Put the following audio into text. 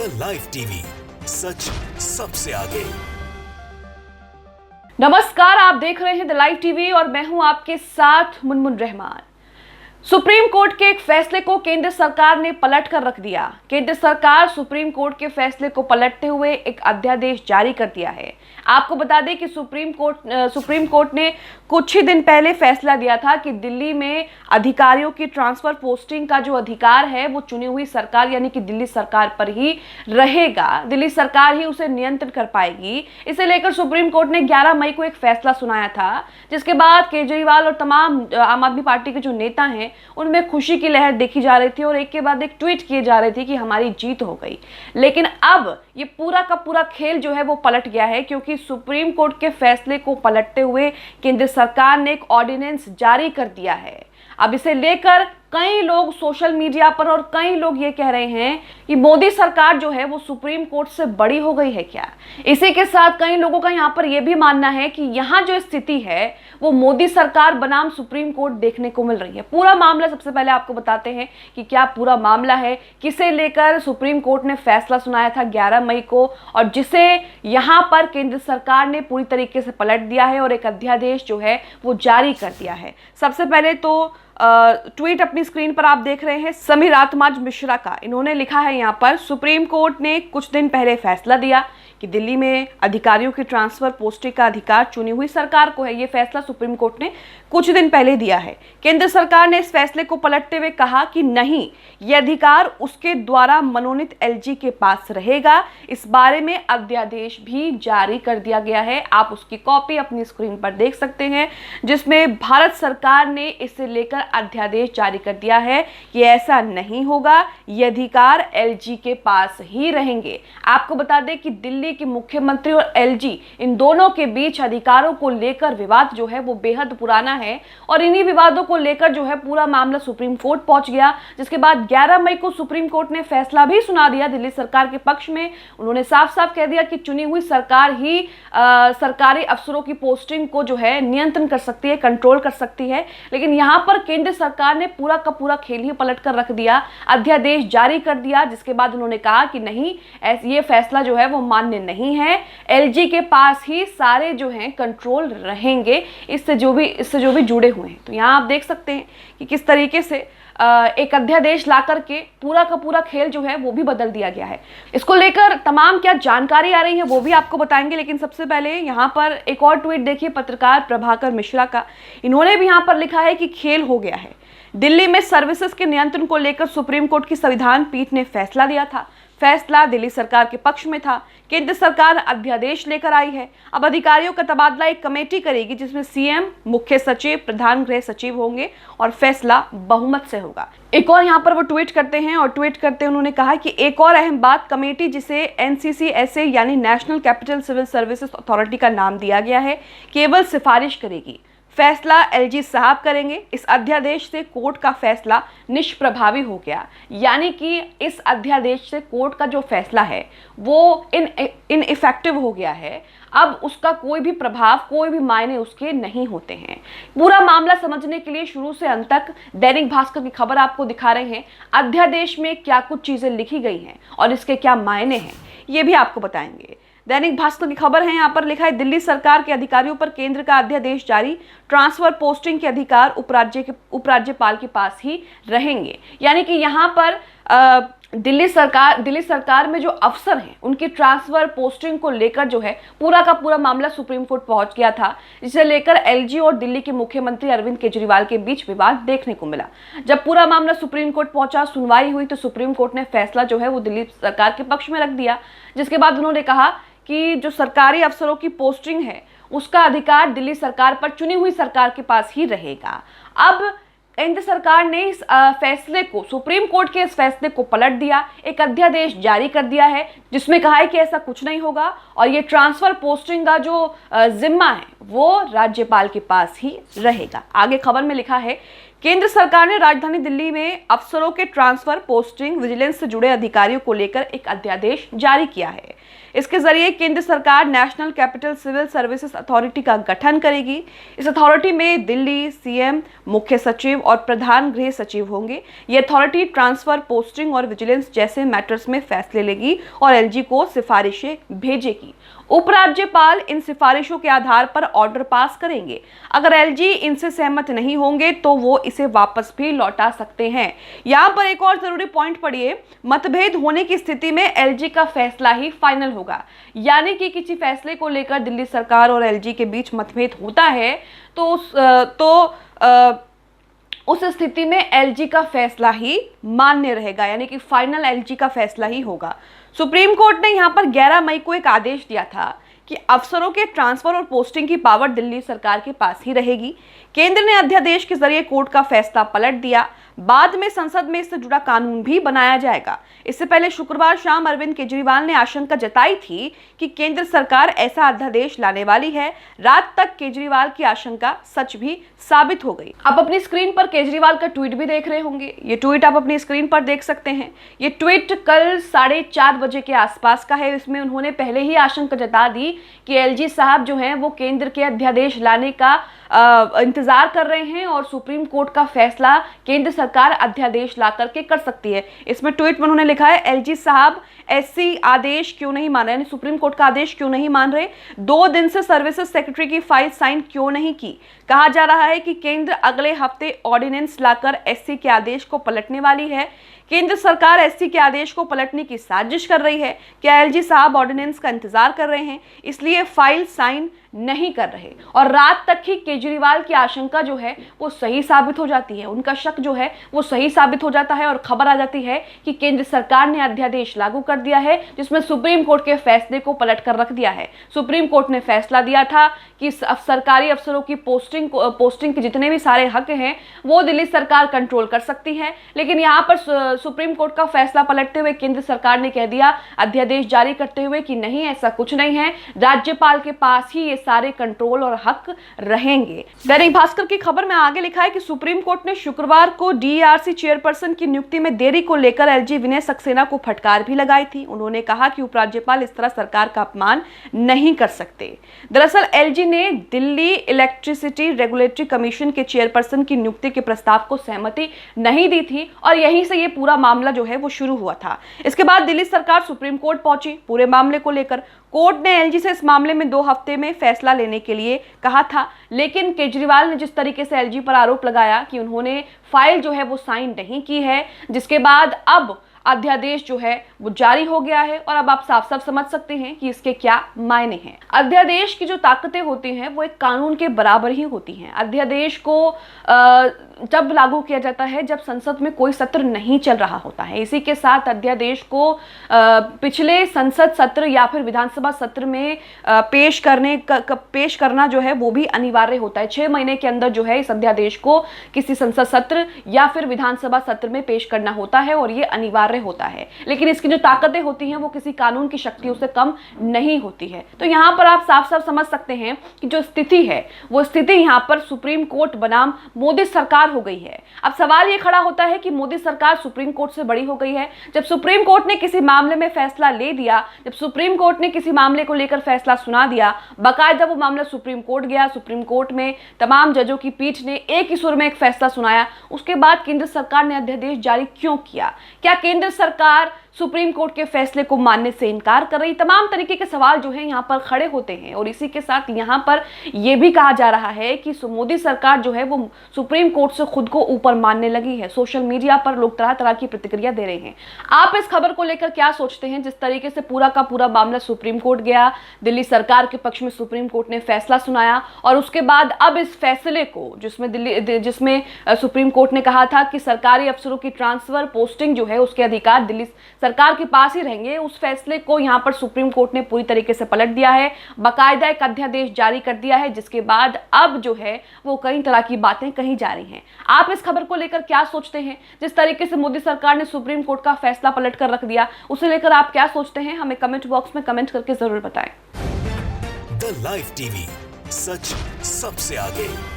The live TV, सच सबसे आगे। नमस्कार, आप देख रहे हैं द लाइव टीवी और मैं हूं आपके साथ मुनमुन रहमान। सुप्रीम कोर्ट के एक फैसले को केंद्र सरकार ने पलट कर रख दिया। केंद्र सरकार सुप्रीम कोर्ट के फैसले को पलटते हुए एक अध्यादेश जारी कर दिया है। आपको बता दें कि सुप्रीम कोर्ट ने कुछ ही दिन पहले फैसला दिया था कि दिल्ली में अधिकारियों की ट्रांसफर पोस्टिंग का जो अधिकार है वो चुनी हुई सरकार यानी कि दिल्ली सरकार पर ही रहेगा। दिल्ली सरकार ही उसे नियंत्रण कर पाएगी। इसे लेकर सुप्रीम कोर्ट ने 11 मई को एक फैसला सुनाया था, जिसके बाद केजरीवाल और तमाम आम आदमी पार्टी के जो नेता हैं उनमें खुशी की लहर देखी जा रही थी और एक के बाद एक ट्वीट किए जा रहे थे कि हमारी जीत हो गई। लेकिन अब ये पूरा का पूरा खेल जो है वो पलट गया है, क्योंकि सुप्रीम कोर्ट के फैसले को पलटते हुए केंद्र सरकार ने एक ऑर्डिनेंस जारी कर दिया है। अब इसे लेकर कई लोग सोशल मीडिया पर और कई लोग ये कह रहे हैं कि मोदी सरकार जो है वो सुप्रीम कोर्ट से बड़ी हो गई है क्या। इसी के साथ कई लोगों का यहाँ पर यह भी मानना है कि यहाँ जो स्थिति है वो मोदी सरकार बनाम सुप्रीम कोर्ट देखने को मिल रही है। पूरा मामला सबसे पहले आपको बताते हैं कि क्या पूरा मामला है, किसे लेकर सुप्रीम कोर्ट ने फैसला सुनाया था 11 मई को और जिसे यहाँ पर केंद्र सरकार ने पूरी तरीके से पलट दिया है और एक अध्यादेश जो है वो जारी कर दिया है। सबसे पहले तो ट्वीट अपनी स्क्रीन पर आप देख रहे हैं समीर आत्माज मिश्रा का। इन्होंने लिखा है यहाँ पर, सुप्रीम कोर्ट ने कुछ दिन पहले फैसला दिया कि दिल्ली में अधिकारियों की ट्रांसफर पोस्टिंग का अधिकार चुनी हुई सरकार को है। ये फैसला सुप्रीम कोर्ट ने कुछ दिन पहले दिया है। केंद्र सरकार ने इस फैसले को पलटते हुए कहा कि नहीं, ये अधिकार उसके द्वारा मनोनीत एलजी के पास रहेगा। इस बारे में अध्यादेश भी जारी कर दिया गया है। आप उसकी कॉपी अपनी स्क्रीन पर देख सकते हैं, जिसमें भारत सरकार ने इसे लेकर अध्यादेश जारी कर दिया है कि ऐसा नहीं होगा, ये अधिकार एलजी के पास ही रहेंगे। आपको बता दें कि दिल्ली के मुख्यमंत्री और एलजी इन दोनों के बीच अधिकारों को लेकर विवाद जो है वो बेहद पुराना है और इन्हीं विवादों को लेकर जो है पूरा मामला सुप्रीम कोर्ट पहुंच गया, जिसके बाद 11 मई को सुप्रीम कोर्ट ने फैसला भी सुना दिया दिल्ली सरकार के पक्ष में। उन्होंने साफ साफ कह दिया कि चुनी हुई सरकार ही सरकारी अफसरों की पोस्टिंग को जो है नियंत्रण कर सकती है, कंट्रोल कर सकती है। लेकिन यहाँ पर केंद्र सरकार ने पूरा का पूरा खेल ही पलट कर रख दिया, अध्यादेश जारी कर दिया, जिसके बाद उन्होंने कहा कि नहीं, ये फैसला जो है वो मान्य नहीं है। एलजी के पास ही सारे जो हैं कंट्रोल रहेंगे, इससे जो भी जुड़े हुए हैं। तो यहाँ आप देख सकते हैं कि किस तरीके से एक अध्यादेश ला करके पूरा का पूरा खेल जो है वो भी बदल दिया गया है। इसको लेकर तमाम क्या जानकारी आ रही है वो भी आपको बताएंगे, लेकिन सबसे पहले यहाँ पर एक और ट्वीट देखिए पत्रकार प्रभाकर मिश्रा का। इन्होंने भी यहाँ पर लिखा है कि खेल हो गया है। दिल्ली में सर्विसेज के नियंत्रण को लेकर सुप्रीम कोर्ट की संविधान पीठ ने फैसला दिया था। फैसला दिल्ली सरकार के पक्ष में था। केंद्र सरकार अध्यादेश लेकर आई है। अब अधिकारियों का तबादला एक कमेटी करेगी, जिसमें सीएम, मुख्य सचिव, प्रधान गृह सचिव होंगे और फैसला बहुमत से होगा। एक और यहाँ पर वो ट्वीट करते हैं और ट्वीट करते उन्होंने कहा कि एक और अहम बात, कमेटी जिसे एनसीसीएसए यानी National Capital Civil Services Authority का नाम दिया गया है, केवल सिफारिश करेगी। फैसला एलजी साहब करेंगे। इस अध्यादेश से कोर्ट का फैसला निष्प्रभावी हो गया, यानी कि इस अध्यादेश से कोर्ट का जो फैसला है वो इन इफेक्टिव हो गया है। अब उसका कोई भी प्रभाव, कोई भी मायने उसके नहीं होते हैं। पूरा मामला समझने के लिए शुरू से अंत तक दैनिक भास्कर की खबर आपको दिखा रहे हैं। अध्यादेश में क्या कुछ चीजें लिखी गई हैं और इसके क्या मायने हैं ये भी आपको बताएंगे। दैनिक भास्कर की खबर है, यहाँ पर लिखा है, दिल्ली सरकार के अधिकारियों पर केंद्र का अध्यादेश जारी, ट्रांसफर पोस्टिंग के अधिकार उपराज्यपाल के पास ही रहेंगे। यानी कि यहाँ पर दिल्ली सरकार में जो अफसर हैं उनकी ट्रांसफर पोस्टिंग को लेकर जो है पूरा का पूरा मामला सुप्रीम कोर्ट पहुंच गया था, जिसे लेकर एलजी और दिल्ली के मुख्यमंत्री अरविंद केजरीवाल के बीच विवाद देखने को मिला। जब पूरा मामला सुप्रीम कोर्ट पहुंचा, सुनवाई हुई, तो सुप्रीम कोर्ट ने फैसला जो है वो दिल्ली सरकार के पक्ष में रख दिया, जिसके बाद उन्होंने कहा कि जो सरकारी अफसरों की पोस्टिंग है उसका अधिकार दिल्ली सरकार पर चुनी हुई सरकार के पास ही रहेगा। अब केंद्र सरकार ने इस फैसले को, सुप्रीम कोर्ट के इस फैसले को पलट दिया, एक अध्यादेश जारी कर दिया है जिसमें कहा है कि ऐसा कुछ नहीं होगा और ये ट्रांसफर पोस्टिंग का जो जिम्मा है वो राज्यपाल के पास ही रहेगा। आगे खबर में लिखा है, केंद्र सरकार ने राजधानी दिल्ली में अफसरों के ट्रांसफर, पोस्टिंग, विजिलेंस से जुड़े अधिकारियों को लेकर एक अध्यादेश जारी किया है। इसके जरिए केंद्र सरकार National Capital Civil Services Authority का गठन करेगी। इस अथॉरिटी में दिल्ली सीएम, मुख्य सचिव और प्रधान गृह सचिव होंगे। ये अथॉरिटी ट्रांसफर, पोस्टिंग और विजिलेंस जैसे मैटर्स में फैसले लेगी और एलजी को सिफारिशें भेजेगी। उपराज्यपाल इन सिफारिशों के आधार पर ऑर्डर पास करेंगे। अगर एलजी इनसे सहमत नहीं होंगे तो वो इसे वापस भी लौटा सकते हैं। यहाँ पर एक और जरूरी पॉइंट पढ़िए, मतभेद होने की स्थिति में एलजी का फैसला ही फाइनल होगा। यानी कि किसी फैसले को लेकर दिल्ली सरकार और एलजी के बीच मतभेद होता है तो उस स्थिति में एलजी का फैसला ही मान्य रहेगा, यानी कि फाइनल एलजी का फैसला ही होगा। सुप्रीम कोर्ट ने यहां पर 11 मई को एक आदेश दिया था कि अफसरों के ट्रांसफर और पोस्टिंग की पावर दिल्ली सरकार के पास ही रहेगी। केंद्र ने अध्यादेश के जरिए कोर्ट का फैसला पलट दिया। बाद में संसद में इससे जुड़ा कानून भी बनाया जाएगा। इससे पहले शुक्रवार शाम अरविंद केजरीवाल ने आशंका जताई थी कि केंद्र सरकार ऐसा अध्यादेश लाने वाली है। रात तक केजरीवाल की आशंका सच भी साबित हो गई। आप अपनी स्क्रीन पर केजरीवाल का ट्वीट भी देख रहे होंगे। ये ट्वीट आप अपनी स्क्रीन पर देख सकते हैं। ये ट्वीट कल 4:30 बजे के आसपास का है। इसमें उन्होंने पहले ही आशंका जता दी कि एलजी साहब जो हैं वो केंद्र के अध्यादेश लाने का इंतजार कर रहे हैं और सुप्रीम कोर्ट का फैसला केंद्र सरकार अध्यादेश ला करके कर सकती है। इसमें ट्वीट में उन्होंने लिखा है, एलजी साहब एससी आदेश क्यों नहीं मान रहे, यानी सुप्रीम कोर्ट का आदेश क्यों नहीं मान रहे? 2 दिन से सर्विसेज सेक्रेटरी की फाइल साइन क्यों नहीं की? कहा जा रहा है कि केंद्र अगले हफ्ते ऑर्डिनेंस लाकर एससी के आदेश को पलटने वाली है। केंद्र सरकार एससी के आदेश को पलटने की साजिश कर रही है। क्या एलजी साहब ऑर्डिनेंस का इंतजार कर रहे हैं, इसलिए फाइल साइन नहीं कर रहे? और रात तक ही केजरीवाल की आशंका जो है वो सही साबित हो जाती है, उनका शक जो है वो सही साबित हो जाता है और खबर आ जाती है कि केंद्र सरकार ने अध्यादेश लागू कर दिया है जिसमें सुप्रीम कोर्ट के फैसले को पलट कर रख दिया है। सुप्रीम कोर्ट ने फैसला दिया था कि सरकारी अफसरों की पोस्टिंग के जितने भी सारे हक हैं वो दिल्ली सरकार कंट्रोल कर सकती है, लेकिन यहाँ पर सुप्रीम कोर्ट का फैसला पलटते हुए केंद्र सरकार ने कह दिया, अध्यादेश जारी करते हुए, कि नहीं, ऐसा कुछ नहीं है, राज्यपाल के पास ही ये सारे कंट्रोल और हक रहेंगे। दैनिक भास्कर की खबर में आगे लिखा है कि सुप्रीम कोर्ट ने शुक्रवार को डीआरसी चेयरपर्सन की नियुक्ति में देरी को लेकर एलजी विनय सक्सेना को फटकार भी लगाई थी। उन्होंने कहा कि उपराज्यपाल इस तरह सरकार का अपमान नहीं कर सकते। दरअसल एलजी ने दिल्ली इलेक्ट्रिसिटी रेगुलेटरी कमीशन के चेयरपर्सन की नियुक्ति के प्रस्ताव को सहमति नहीं दी थी और यहीं से ये पूरा मामला जो है वो शुरू हुआ था। इसके बाद दिल्ली सरकार सुप्रीम कोर्ट पहुंची पूरे मामले को लेकर। कोर्ट ने एलजी से इस मामले में 2 हफ्ते में फैसला लेने के लिए कहा था, लेकिन केजरीवाल ने जिस तरीके से एलजी पर आरोप लगाया कि उन्होंने फाइल जो है वो साइन नहीं की है, जिसके बाद अब अध्यादेश जो है वो जारी हो गया है और अब आप साफ साफ समझ सकते हैं कि इसके क्या मायने हैं। अध्यादेश की जो ताकतें होती हैं वो एक कानून के बराबर ही होती हैं। अध्यादेश को जब लागू किया जाता है जब संसद में कोई सत्र नहीं चल रहा होता है। इसी के साथ अध्यादेश को पिछले संसद सत्र या फिर विधानसभा सत्र में पेश करना जो है वो भी अनिवार्य होता है। 6 महीने के अंदर जो है इस अध्यादेश को किसी संसद सत्र या फिर विधानसभा सत्र में पेश करना होता है और ये अनिवार्य होता है। लेकिन इसकी जो ताकतें होती हैं वो किसी कानून की शक्तियों से कम नहीं होती है। तो यहाँ पर आप साफ साफ समझ सकते हैं कि जो स्थिति है वो स्थिति यहाँ पर सुप्रीम कोर्ट बनाम मोदी सरकार हो गई है। अब सवाल ये खड़ा होता है कि मोदी सरकार सुप्रीम कोर्ट से बड़ी हो गई है। जब सुप्रीम कोर्ट ने किसी मामले में फैसला ले दिया, जब सुप्रीम कोर्ट ने किसी मामले को लेकर फैसला सुना दिया, बाकायदा वो मामला सुप्रीम कोर्ट गया, सुप्रीम कोर्ट में तमाम जजों की पीठ ने एक ही सुर में एक फैसला सुनाया, उसके बाद केंद्र सरकार ने अध्यादेश जारी क्यों किया? क्या केंद्र सरकार सुप्रीम कोर्ट के फैसले को मानने से इनकार कर रही? तमाम तरीके के सवाल जो हैं यहाँ पर खड़े होते हैं और इसी के साथ यहाँ पर यह भी कहा जा रहा है कि मोदी सरकार जो है वो सुप्रीम कोर्ट से खुद को ऊपर मानने लगी है। सोशल मीडिया पर लोग तरह तरह की प्रतिक्रिया दे रहे हैं। आप इस खबर को लेकर क्या सोचते हैं? जिस तरीके से पूरा का पूरा मामला सुप्रीम कोर्ट गया, दिल्ली सरकार के पक्ष में सुप्रीम कोर्ट ने फैसला सुनाया और उसके बाद अब इस फैसले को जिसमें सुप्रीम कोर्ट ने कहा था कि सरकारी अफसरों की ट्रांसफर, पोस्टिंग जो है उसके अधिकार दिल्ली सरकार के पास ही रहेंगे, उस फैसले को यहां पर सुप्रीम कोर्ट ने पूरी तरीके से पलट दिया है। बाकायदा एक अध्यादेश जारी कर दिया है जिसके बाद अब जो है वो कई तरह की बातें कही जा रही हैं। आप इस खबर को लेकर क्या सोचते हैं? जिस तरीके से मोदी सरकार ने सुप्रीम कोर्ट का फैसला पलट कर रख दिया, उसे लेकर आप क्या सोचते हैं? हमें कमेंट बॉक्स में कमेंट करके जरूर बताएं। द लाइव टीवी, सच सबसे आगे।